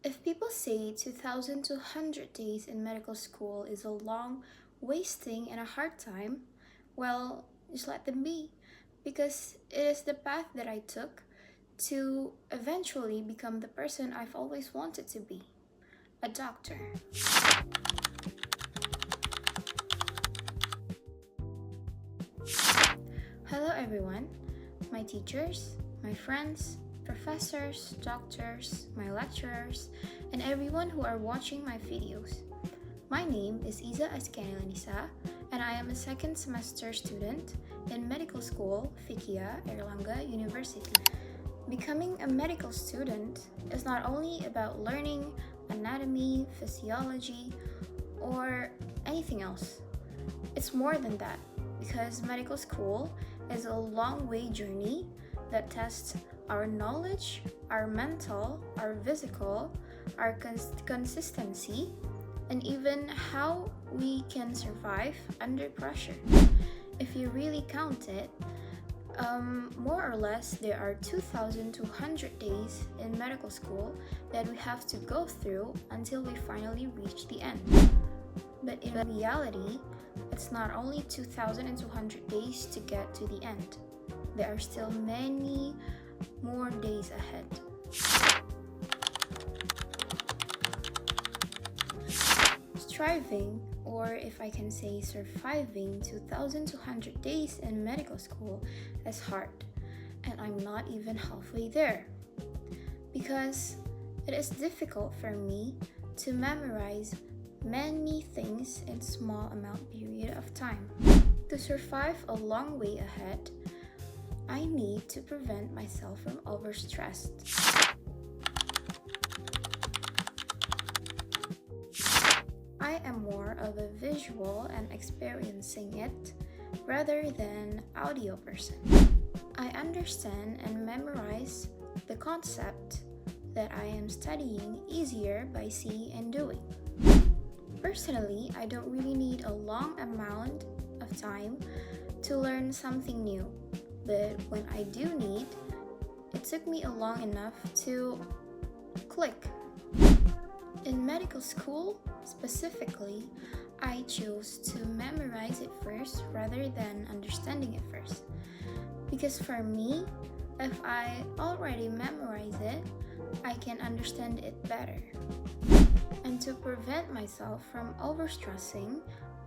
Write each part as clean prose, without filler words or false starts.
If people say 2,200 days in medical school is a long wasting and a hard time, well, just let them be, because it is the path that I took to eventually become the person I've always wanted to be, a doctor. Hello, everyone. My teachers, my friends, professors, doctors, my lecturers, and everyone who are watching my videos. My name is Iza Ascanilanisa, and I am a second semester student in medical school, Fikia Erlangga University. Becoming a medical student is not only about learning anatomy, physiology, or anything else. It's more than that, because medical school is a long way journey that tests our knowledge, our mental, our physical, our consistency, and even how we can survive under pressure. If you really count it, more or less there are 2,200 days in medical school that we have to go through until we finally reach the end. But in reality, it's not only 2,200 days to get to the end. There are still many more days ahead. Striving, or if I can say surviving 2,200 days in medical school is hard, and I'm not even halfway there. Because it is difficult for me to memorize many things in small amount period of time. To survive a long way ahead, I need to prevent myself from overstressed. I am more of a visual and experiencing it rather than audio person. I understand and memorize the concept that I am studying easier by seeing and doing. Personally, I don't really need a long amount of time to learn something new, but when I do need, it took me long enough to click. In medical school, specifically, I chose to memorize it first rather than understanding it first. Because for me, if I already memorize it, I can understand it better. And to prevent myself from overstressing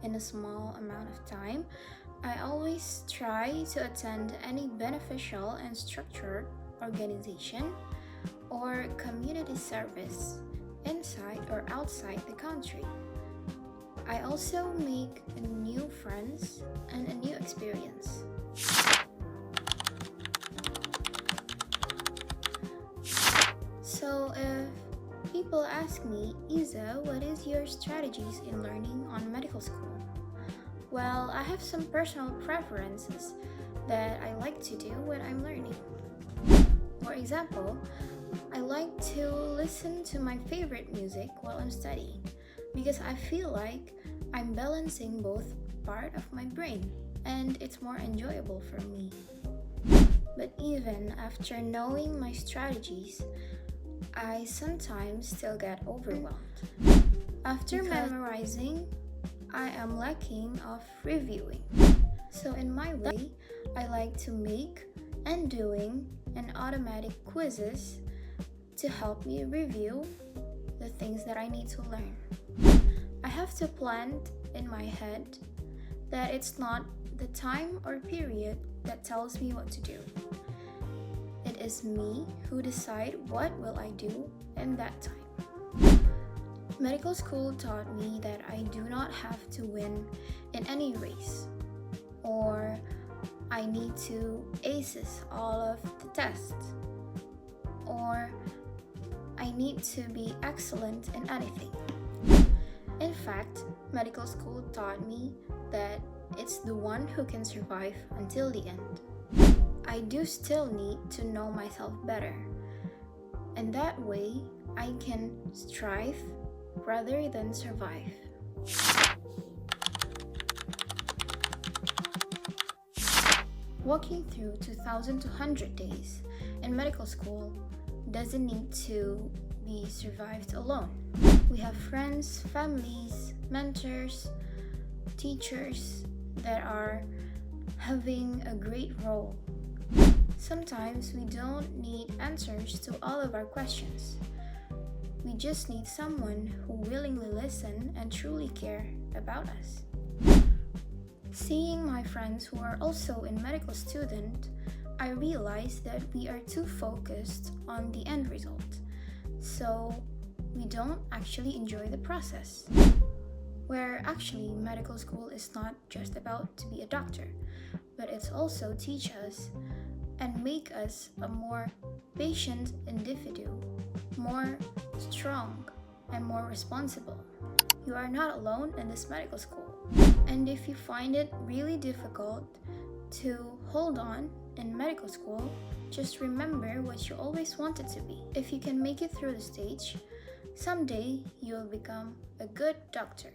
in a small amount of time, I always try to attend any beneficial and structured organization or community service inside or outside the country. I also make new friends and a new experience. So if people ask me, Iza, what is your strategies in learning on medical school? Well, I have some personal preferences that I like to do when I'm learning. For example, I like to listen to my favorite music while I'm studying because I feel like I'm balancing both part of my brain and it's more enjoyable for me. But even after knowing my strategies, I sometimes still get overwhelmed. After memorizing, I am lacking of reviewing. So in my way, I like to make and doing an automatic quizzes to help me review the things that I need to learn. I have to plant in my head that it's not the time or period that tells me what to do. It is me who decide what will I do in that time. Medical school taught me that I do not have to win in any race, or I need to aces all of the tests, or I need to be excellent in anything. In fact, medical school taught me that it's the one who can survive until the end. I do still need to know myself better, and that way I can strive rather than survive. Walking through 2,200 days in medical school doesn't need to be survived alone. We have friends, families, mentors, teachers that are having a great role. Sometimes we don't need answers to all of our questions. We just need someone who willingly listen and truly care about us. Seeing my friends who are also in medical student, I realized that we are too focused on the end result, so we don't actually enjoy the process. Where actually medical school is not just about to be a doctor, but it's also teach us and make us a more patient individual, more strong and more responsible. You are not alone in this medical school. And if you find it really difficult to hold on in medical school, just remember what you always wanted to be. If you can make it through the stage, someday you'll become a good doctor.